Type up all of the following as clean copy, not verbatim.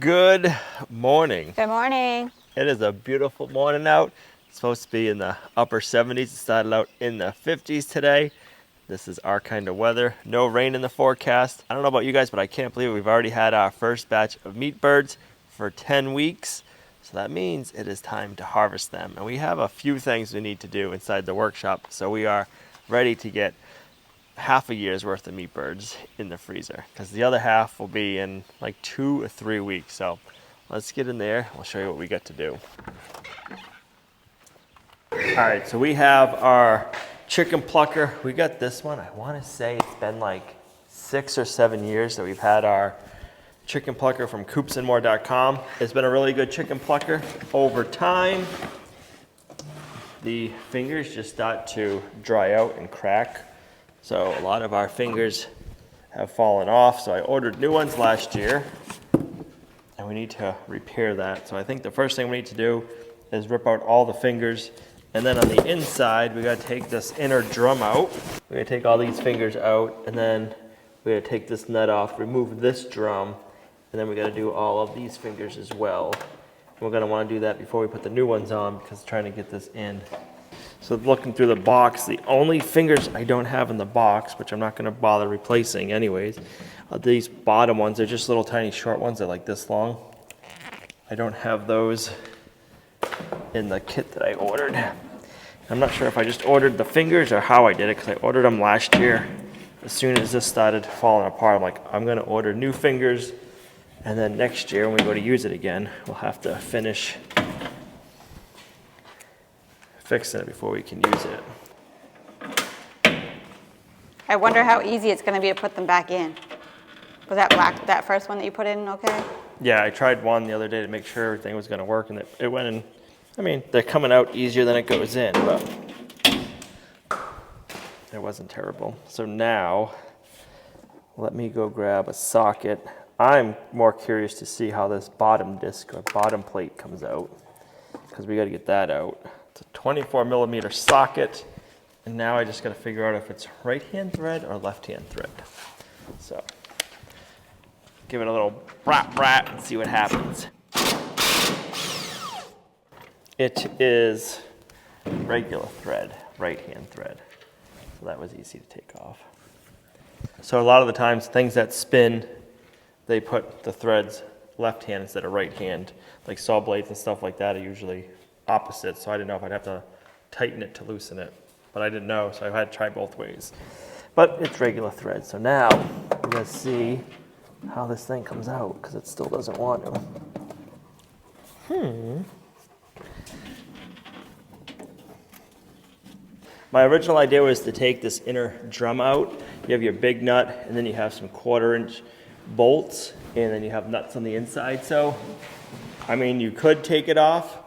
Good morning. Good morning. It is a beautiful morning out. It's supposed to be in the upper 70s. It started out in the 50s today. This is our kind of weather. No rain in the forecast. I don't know about you guys, but I can't believe we've already had our first batch of meat birds for 10 weeks. So that means it is time to harvest them. And we have a few things we need to do inside the workshop. So we are ready to get half a year's worth of meat birds in the freezer, because the other half will be in like 2 or 3 weeks. So let's get in there. I'll show you what we got to do. All right, so we have our chicken plucker. We got this one. I want to say it's been like 6 or 7 years that we've had our chicken plucker from coopsandmore.com. It's been a really good chicken plucker. Over time, the fingers just start to dry out and crack. So a lot of our fingers have fallen off. So I ordered new ones last year and we need to repair that. So I think the first thing we need to do is rip out all the fingers. And then on the inside, we gotta take this inner drum out. We're gonna take all these fingers out, and then we gotta take this nut off, remove this drum, and then we gotta do all of these fingers as well. We're gonna wanna do that before we put the new ones on, because trying to get this in. So looking through the box, the only fingers I don't have in the box, which I'm not gonna bother replacing anyways, are these bottom ones. They're just little tiny short ones. They're like this long. I don't have those in the kit that I ordered. I'm not sure if I just ordered the fingers or how I did it, because I ordered them last year. As soon as this started falling apart, I'm like, I'm gonna order new fingers, and then next year when we go to use it again, we'll have to finish fixing it before we can use it. I wonder how easy it's going to be to put them back in. Was that first one that you put in okay? Yeah, I tried one the other day to make sure everything was gonna work, and it went in. I mean, they're coming out easier than it goes in, but it wasn't terrible. So now, let me go grab a socket. I'm more curious to see how this bottom disc or bottom plate comes out, because we got to get that out. It's a 24mm socket, and now I just got to figure out if it's right-hand thread or left-hand thread. So, give it a little brat and see what happens. It is regular thread, right-hand thread. So that was easy to take off. So a lot of the times, things that spin, they put the threads left hand instead of right hand. Like saw blades and stuff like that are usually opposite, so I didn't know if I'd have to tighten it to loosen it. But I didn't know, so I had to try both ways. But it's regular thread. So now, we're gonna see how this thing comes out, because it still doesn't want to. My original idea was to take this inner drum out. You have your big nut, and then you have some 1/4-inch bolts, and then you have nuts on the inside. So, I mean, you could take it off,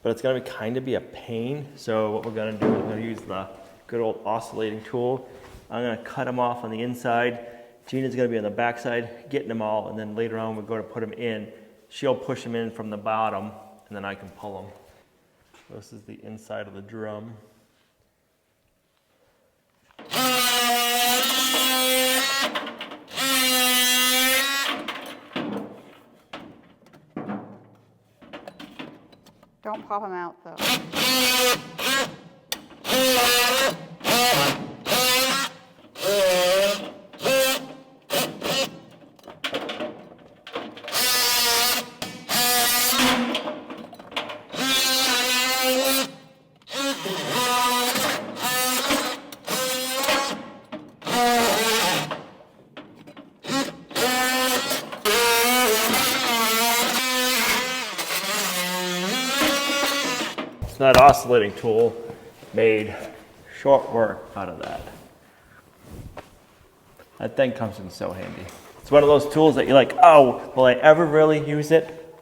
but it's gonna kind of be a pain. So what we're gonna do is we're gonna use the good old oscillating tool. I'm gonna cut them off on the inside. Gina's gonna be on the backside, getting them all, and then later on we're gonna put them in. She'll push them in from the bottom, and then I can pull them. This is the inside of the drum. Don't pop them out though. So that oscillating tool made short work out of that. That thing comes in so handy. It's one of those tools that you're like, oh, will I ever really use it?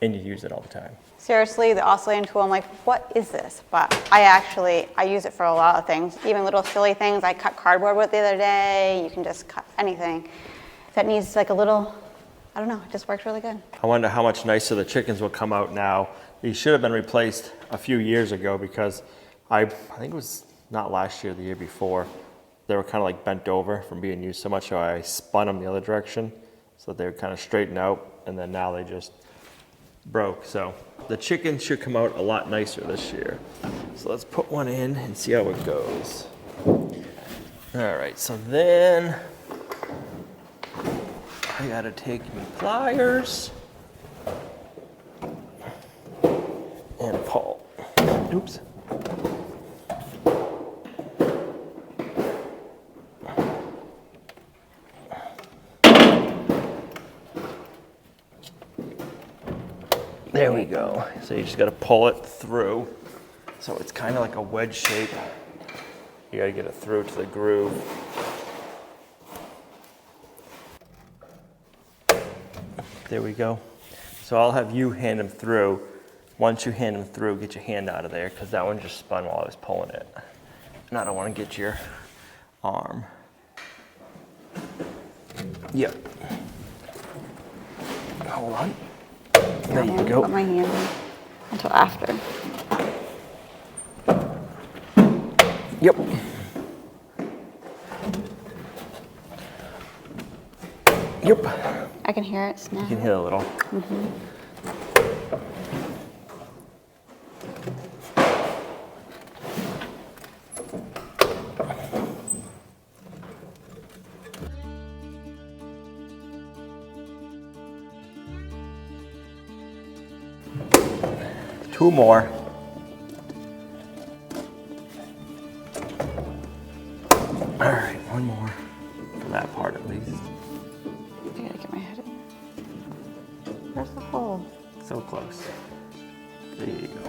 And you use it all the time. Seriously, the oscillating tool, I'm like, what is this? But I use it for a lot of things, even little silly things. I cut cardboard with the other day. You can just cut anything that needs like a little, I don't know, it just works really good. I wonder how much nicer the chickens will come out now. These should have been replaced a few years ago, because I think it was not last year, the year before. They were kind of like bent over from being used so much, so I spun them the other direction so that they would kind of straighten out. and then now they just broke. So the chicken should come out a lot nicer this year. So let's put one in and see how it goes. All right, so then I gotta take my pliers and pull. Oops. There we go. So you just got to pull it through. So it's kind of like a wedge shape. You got to get it through to the groove. There we go. So I'll have you hand them through. Once you hand them through, get your hand out of there because that one just spun while I was pulling it. And I don't want to get your arm. Yep. Hold on. There you go. Put my hand in until after. Yep. Yep. I can hear it snap. You can hear a little. Two more. All right, one more for that part at least. I gotta get my head in. Where's the hole? So close. There you go.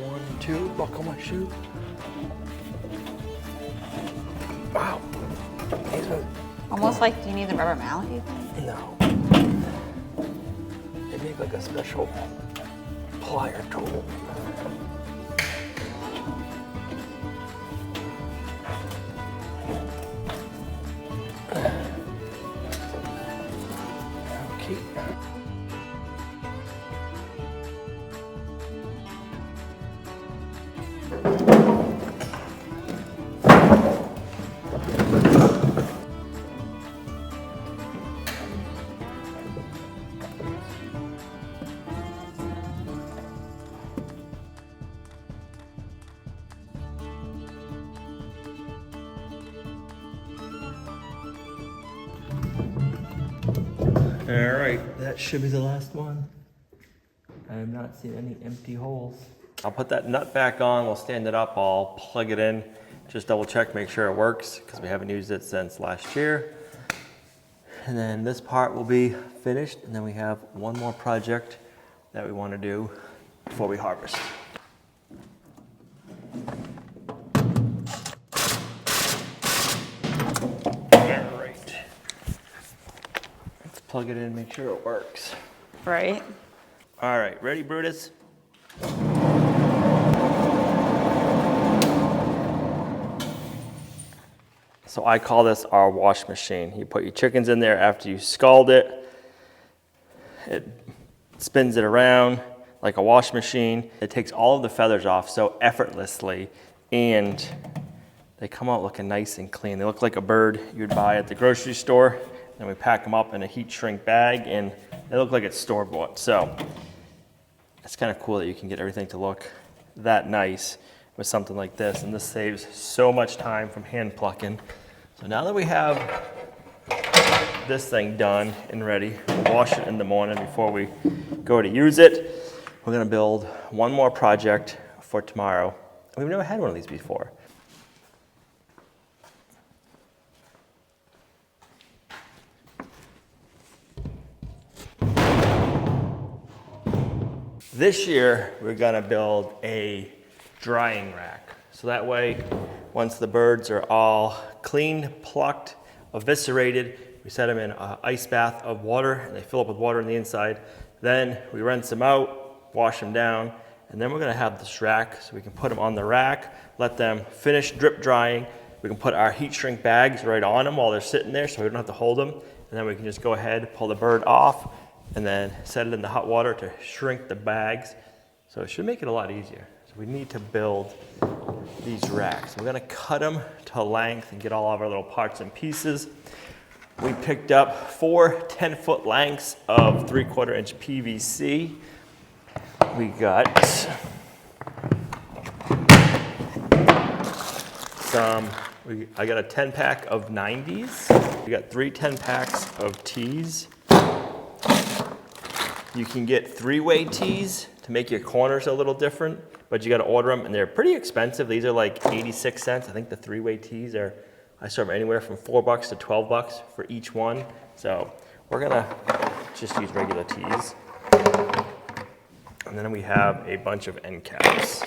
One, two, buckle my shoe. Wow. These are Almost like, do you need the rubber mallet, you think? No. They make like a special plier tool. Okay. All right, that should be the last one. I have not seen any empty holes. I'll put that nut back on, we'll stand it up, I'll plug it in, just double check, make sure it works, because we haven't used it since last year. And then this part will be finished, and then we have one more project that we want to do before we harvest. All right. Let's plug it in, make sure it works. Right. All right, ready, Brutus? So I call this our wash machine. You put your chickens in there after you scald it. It spins it around like a wash machine. It takes all of the feathers off so effortlessly, and they come out looking nice and clean. They look like a bird you'd buy at the grocery store. Then we pack them up in a heat shrink bag, and they look like it's store-bought. So it's kind of cool that you can get everything to look that nice with something like this, and this saves so much time from hand plucking. So now that we have this thing done and ready, we'll wash it in the morning before we go to use it. We're gonna build one more project for tomorrow. We've never had one of these before. This year, we're gonna build a drying rack. So that way, once the birds are all cleaned, plucked, eviscerated, we set them in an ice bath of water, and they fill up with water on the inside. Then we rinse them out, wash them down, and then we're gonna have this rack so we can put them on the rack, let them finish drip drying. We can put our heat shrink bags right on them while they're sitting there so we don't have to hold them. And then we can just go ahead, pull the bird off, and then set it in the hot water to shrink the bags. So it should make it a lot easier. So we need to build these racks. We're gonna cut them to length and get all of our little parts and pieces. We picked up 4 10-foot lengths of 3/4 inch PVC. We got I got a 10 pack of 90s. We got 3 10-packs of tees. You can get 3-way tees to make your corners a little different, but you gotta order them and they're pretty expensive. These are like 86 cents. I think the 3-way tees are, I saw them anywhere from $4 to $12 for each one. So we're gonna just use regular tees. And then we have a bunch of end caps.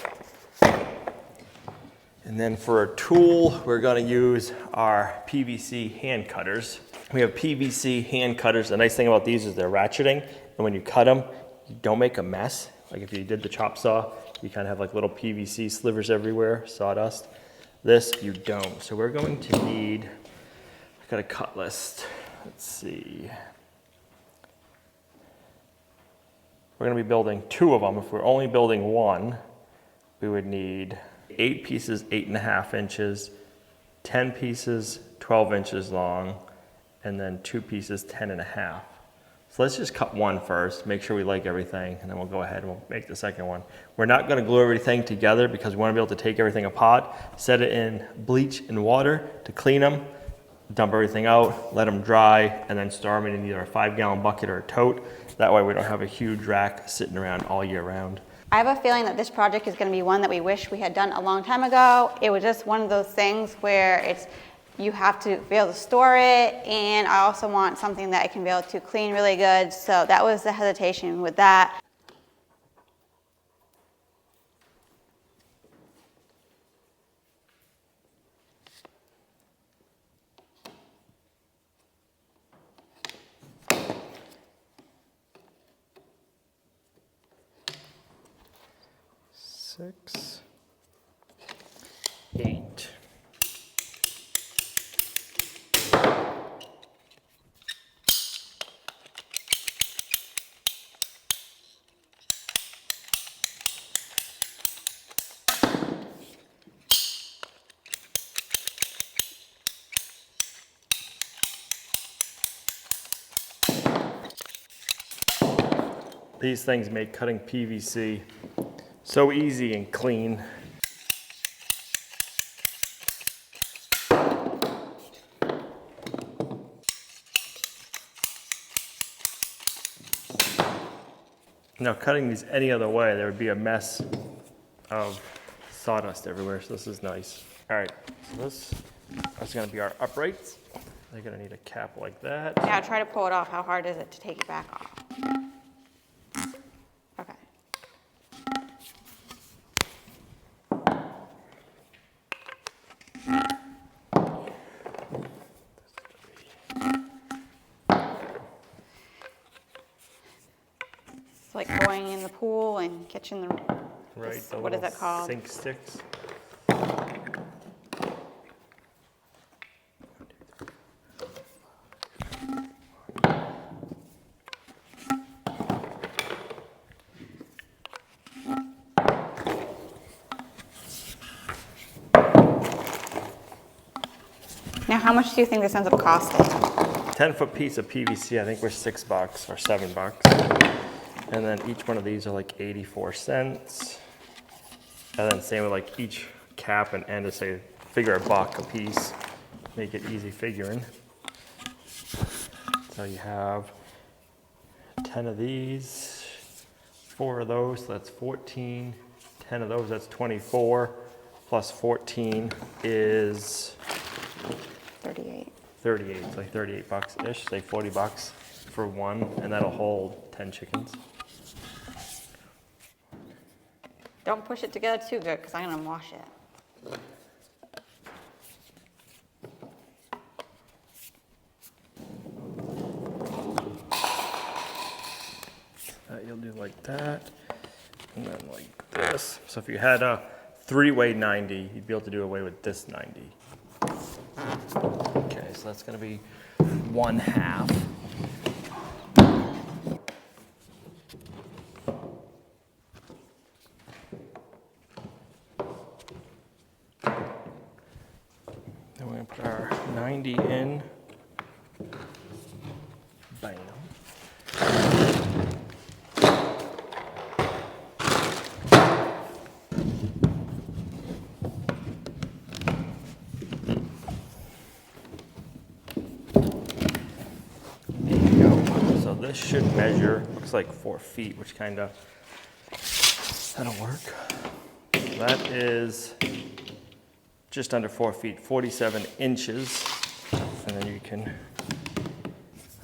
And then for a tool, we're gonna use our PVC hand cutters. We have PVC hand cutters. The nice thing about these is they're ratcheting, and when you cut them, you don't make a mess. Like if you did the chop saw, you kind of have like little PVC slivers everywhere, sawdust. This, you don't. So we're going to need, I got a cut list. Let's see. We're gonna be building 2 of them. If we're only building 1, we would need 8 pieces, 8.5 inches, 10 pieces, 12 inches long, and then 2 pieces, 10.5. So let's just cut 1 first, make sure we like everything, and then we'll go ahead and we'll make the second one. We're not gonna glue everything together because we wanna be able to take everything apart, set it in bleach and water to clean them, dump everything out, let them dry, and then store them in either a 5-gallon bucket or a tote. That way we don't have a huge rack sitting around all year round. I have a feeling that this project is going to be one that we wish we had done a long time ago. It was just one of those things where you have to be able to store it, and I also want something that I can be able to clean really good. So that was the hesitation with that. Six, 8. These things make cutting PVC so easy and clean. Now cutting these any other way, there would be a mess of sawdust everywhere, so this is nice. All right, so this is gonna be our uprights. They're gonna need a cap like that. Yeah, try to pull it off. How hard is it to take it back off? Okay. It's like going in the pool and catching the, Right, the what is little that called? sink sticks. Now, how much do you think this ends up costing? 10-foot piece of PVC, I think we're $6 or $7. And then each one of these are like 84 cents. And then same with like each cap and end is say, figure $1 a piece. Make it easy figuring. So you have 10 of these, 4 of those, so that's 14. 10 of those, that's 24. Plus 14 is 38. 38, it's like $38-ish, say $40 for one, and that'll hold 10 chickens. Don't push it together too good, because I'm gonna wash it. You'll do like that, and then like this. So if you had a 3-way 90, you'd be able to do away with this 90. Okay, so that's gonna be 1/2. Then we're gonna put our 90 in. Bam. There you go. So this should measure, looks like 4 feet, which kind of, that'll work. So that is just under 4 feet, 47 inches. And then you can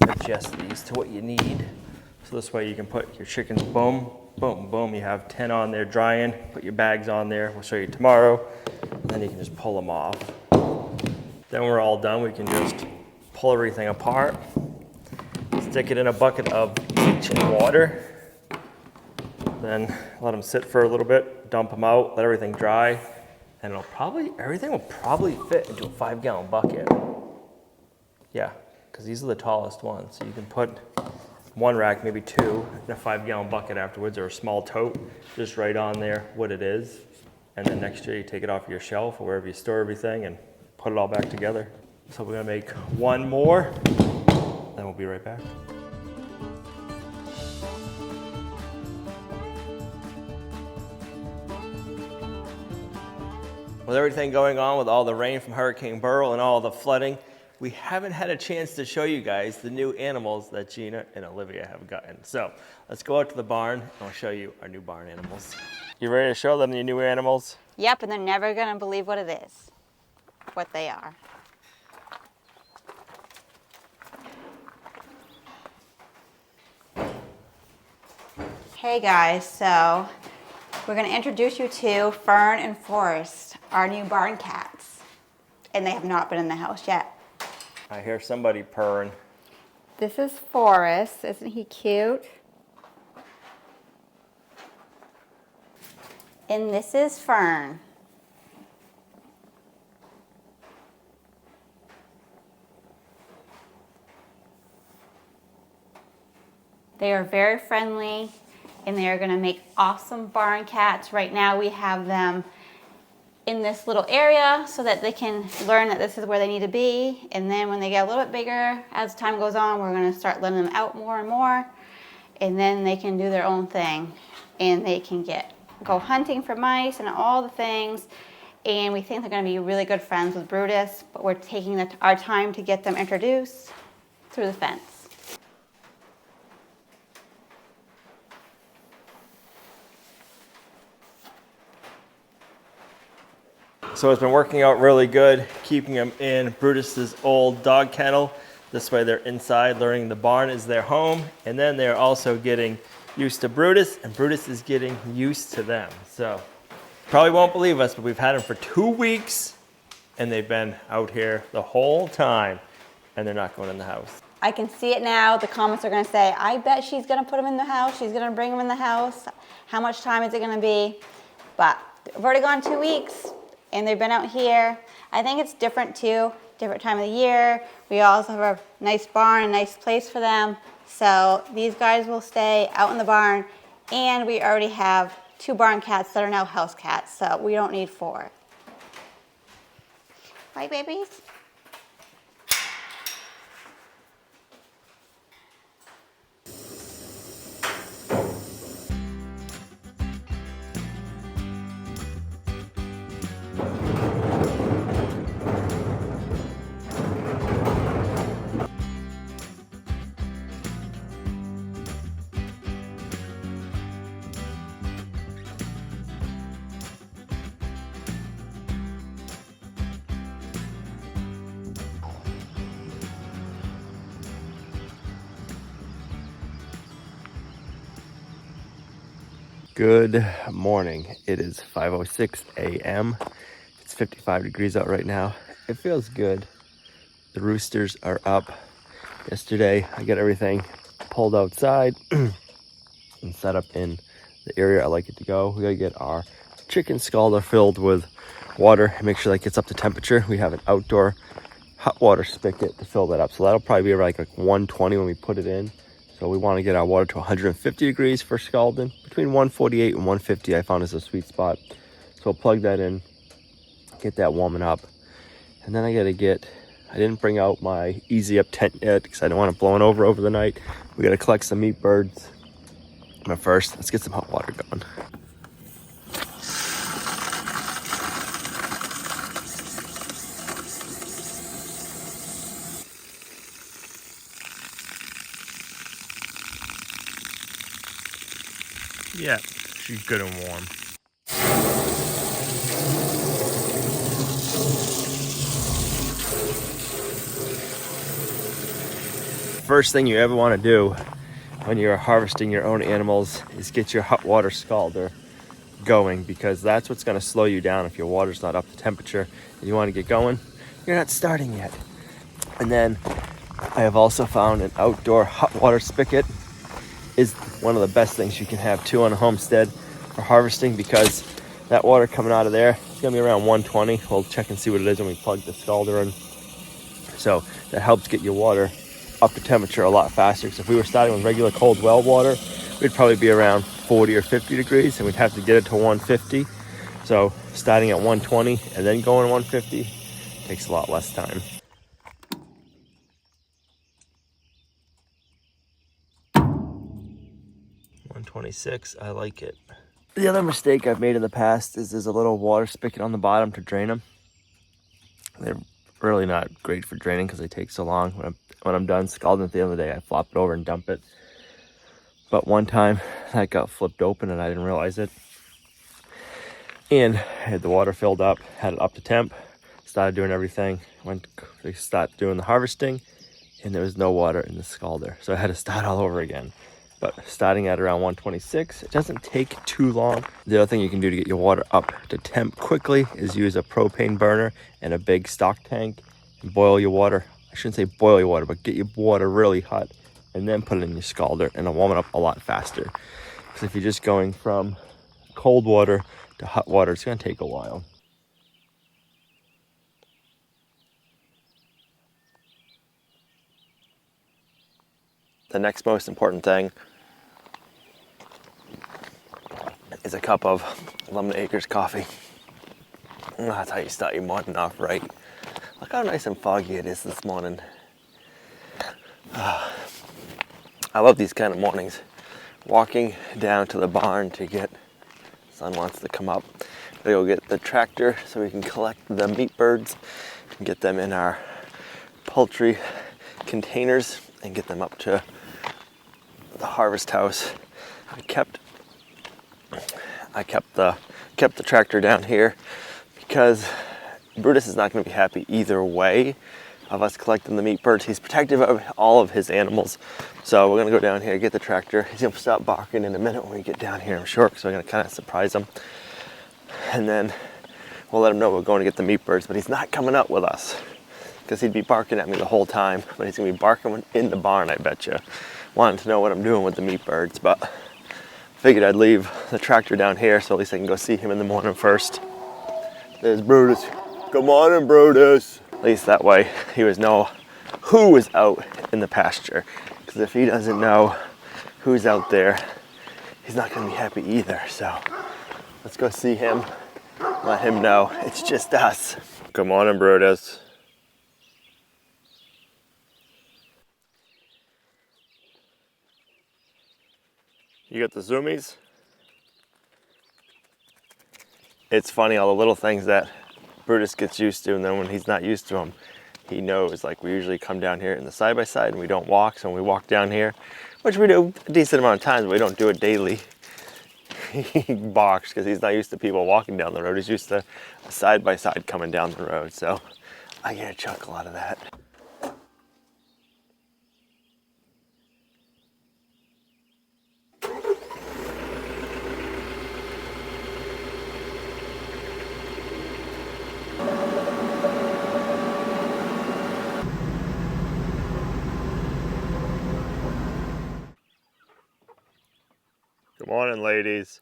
adjust these to what you need. So this way you can put your chickens, boom, boom, boom. You have 10 on there drying, put your bags on there. We'll show you tomorrow. And then you can just pull them off. Then when we're all done, we can just pull everything apart, stick it in a bucket of bleach and water, then let them sit for a little bit, dump them out, let everything dry, and everything will probably fit into a 5-gallon bucket. Yeah, because these are the tallest ones. So you can put one rack, maybe 2, in a 5-gallon bucket afterwards, or a small tote, just write on there what it is. And then next year you take it off your shelf or wherever you store everything and put it all back together. So we're gonna make one more, then we'll be right back. With everything going on with all the rain from Hurricane Beryl and all the flooding, we haven't had a chance to show you guys the new animals that Gina and Olivia have gotten. So let's go out to the barn and I'll show you our new barn animals. You ready to show them your new animals? Yep, and they're never gonna believe what it is, what they are. Hey guys, so we're gonna introduce you to Fern and Forest, our new barn cats. And they have not been in the house yet. I hear somebody purring. This is Forest, isn't he cute? And this is Fern. They are very friendly and they are going to make awesome barn cats. Right now we have them in this little area so that they can learn that this is where they need to be. And then when they get a little bit bigger, as time goes on, we're going to start letting them out more and more. And then they can do their own thing. And they can go hunting for mice and all the things. And we think they're going to be really good friends with Brutus, but we're taking our time to get them introduced through the fence. So it's been working out really good, keeping them in Brutus's old dog kennel. This way they're inside, learning the barn is their home. And then they're also getting used to Brutus, and Brutus is getting used to them. So probably won't believe us, but we've had them for 2 weeks and they've been out here the whole time and they're not going in the house. I can see it now. The comments are going to say, I bet she's going to put them in the house. She's going to bring them in the house. How much time is it going to be? But we've already gone 2 weeks and they've been out here. I think it's different too, different time of the year. We also have a nice barn, a nice place for them. So these guys will stay out in the barn, and we already have 2 barn cats that are now house cats, so we don't need 4. Right, babies? Good morning. It is 5:06 a.m. It's 55 degrees out right now. It feels good. The roosters are up. Yesterday, I got everything pulled outside and set up in the area I like it to go. We gotta get our chicken scalder filled with water and make sure that gets up to temperature. We have an outdoor hot water spigot to fill that up. So that'll probably be like 120 when we put it in. So we want to get our water to 150 degrees for scalding. Between 148 and 150 I found is a sweet spot. So we'll plug that in, get that warming up. And then I didn't bring out my Easy Up tent yet because I don't want it blowing over the night. We gotta collect some meat birds. But first, let's get some hot water going. Yeah, she's good and warm. First thing you ever want to do when you're harvesting your own animals is get your hot water scalder going, because that's what's going to slow you down if your water's not up to temperature and you want to get going. You're not starting yet. And then I have also found an outdoor hot water spigot is one of the best things you can have too on a homestead for harvesting, because that water coming out of there is going to be around 120. We'll check and see what it is when we plug the scalder in. So that helps get your water up to temperature a lot faster, because if we were starting with regular cold well water, we'd probably be around 40 or 50 degrees and we'd have to get it to 150. So starting at 120 and then going 150 takes a lot less time. $126, I like it. The other mistake I've made in the past is there's a little water spigot on the bottom to drain them. They're really not great for draining because they take so long. When I'm done scalding at the end of the day, I flop it over and dump it. But one time that got flipped open and I didn't realize it. And I had the water filled up, had it up to temp, started doing everything, went to start doing the harvesting, and there was no water in the scalder. So I had to start all over again. But starting at around 126, it doesn't take too long. The other thing you can do to get your water up to temp quickly is use a propane burner and a big stock tank and boil your water. I shouldn't say boil your water, but get your water really hot and then put it in your scalder, and it'll warm it up a lot faster. Because if you're just going from cold water to hot water, it's gonna take a while. The next most important thing is a cup of Lumnah Acres coffee. That's how you start your morning off right. Look how nice and foggy it is this morning. I love these kind of mornings. Walking down to the barn to get, sun wants to come up. We go get the tractor so we can collect the meat birds and get them in our poultry containers and get them up to the harvest house. I kept the tractor down here because Brutus is not going to be happy either way of us collecting the meat birds. He's protective of all of his animals, so we're going to go down here, get the tractor. He's going to stop barking in a minute when we get down here, I'm sure, because we're going to kind of surprise him, and then we'll let him know we're going to get the meat birds. But he's not coming up with us because he'd be barking at me the whole time, but he's going to be barking in the barn, I bet you, wanting to know what I'm doing with the meat birds. But figured I'd leave the tractor down here so at least I can go see him in the morning first. There's Brutus. Good morning, Brutus. At least that way he would know who is out in the pasture. Because if he doesn't know who's out there, he's not going to be happy either. So let's go see him, let him know it's just us. Good morning, Brutus. You got the zoomies? It's funny, all the little things that Brutus gets used to, and then when he's not used to them, he knows. Like, we usually come down here in the side-by-side and we don't walk, so when we walk down here, which we do a decent amount of times, but we don't do it daily, he barks because he's not used to people walking down the road. He's used to a side-by-side coming down the road, so I get a chuckle out of that. Good morning, ladies.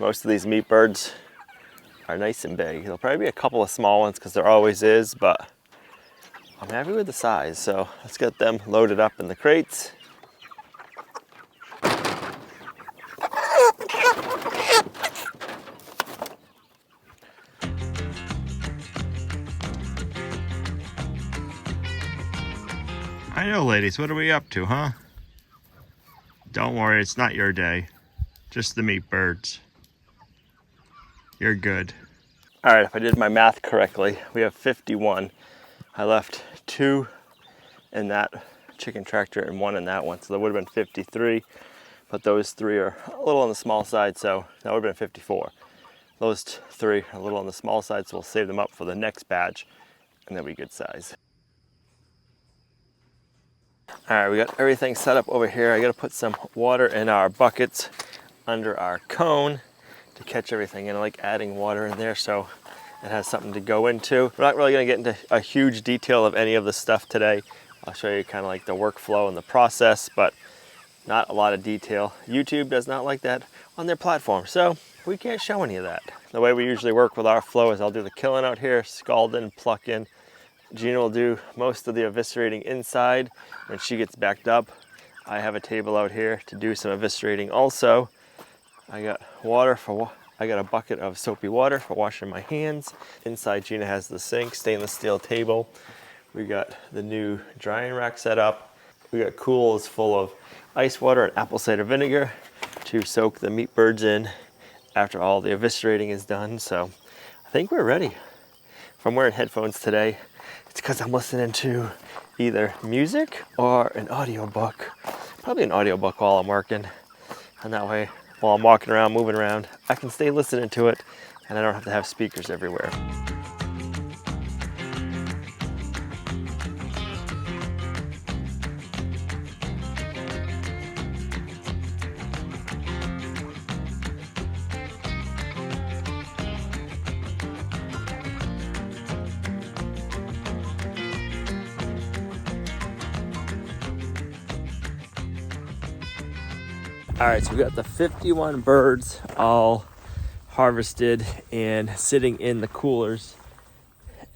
Most of these meat birds are nice and big. There'll probably be a couple of small ones because there always is, but I'm happy with the size. So let's get them loaded up in the crates. I know, ladies. What are we up to, huh? Don't worry, it's not your day. Just the meat birds. You're good. All right, if I did my math correctly, we have 51. I left 2 in that chicken tractor and 1 in that one, so that would have been 53. But those 3 are a little on the small side, so that would have been 54. Those 3 are a little on the small side, so we'll save them up for the next batch, and they'll be good size. All right, we got everything set up over here. I gotta put some water in our buckets under our cone to catch everything, and I like adding water in there so it has something to go into. We're not really gonna get into a huge detail of any of the stuff today. I'll show you kind of like the workflow and the process, but not a lot of detail. YouTube does not like that on their platform, so we can't show any of that. The way we usually work with our flow is I'll do the killing out here, scalding, plucking. Gina will do most of the eviscerating inside. When she gets backed up, I have a table out here to do some eviscerating also. I got a bucket of soapy water for washing my hands. Inside, Gina has the sink, stainless steel table. We got the new drying rack set up. We got cools full of ice water and apple cider vinegar to soak the meat birds in after all the eviscerating is done. So I think we're ready. If I'm wearing headphones today, it's because I'm listening to either music or an audiobook. Probably an audiobook while I'm working. And that way, while I'm walking around, moving around, I can stay listening to it and I don't have to have speakers everywhere. All right, so we got the 51 birds all harvested and sitting in the coolers.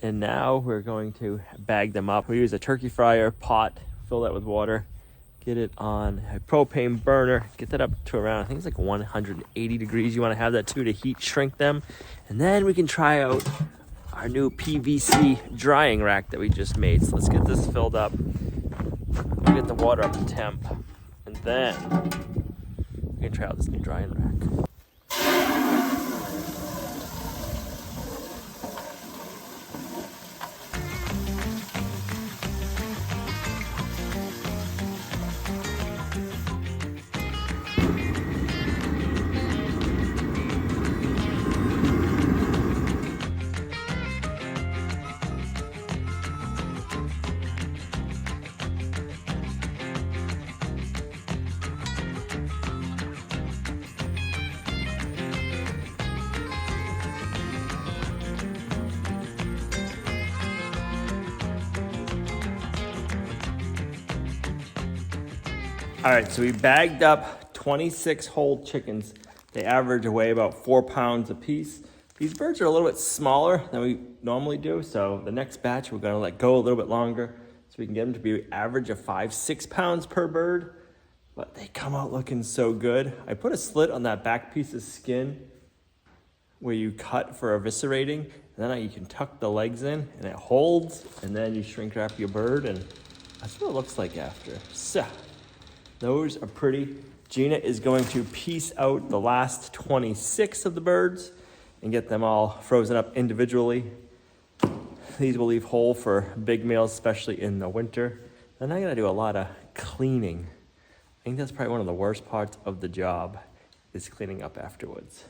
And now we're going to bag them up. We use a turkey fryer pot, fill that with water, get it on a propane burner, get that up to around, I think it's like 180 degrees. You want to have that to heat shrink them. And then we can try out our new PVC drying rack that we just made. So let's get this filled up. We'll get the water up to temp. And then we can try out this new drying rack. All right, so we bagged up 26 whole chickens. They average weigh about 4 pounds a piece. These birds are a little bit smaller than we normally do, so the next batch we're gonna let go a little bit longer so we can get them to be average of 5-6 pounds per bird. But they come out looking so good. I put a slit on that back piece of skin where you cut for eviscerating, and then you can tuck the legs in and it holds, and then you shrink wrap your bird, and that's what it looks like after. So those are pretty. Gina is going to piece out the last 26 of the birds and get them all frozen up individually. These will leave whole for big meals, especially in the winter. Then I'm gonna do a lot of cleaning. I think that's probably one of the worst parts of the job is cleaning up afterwards.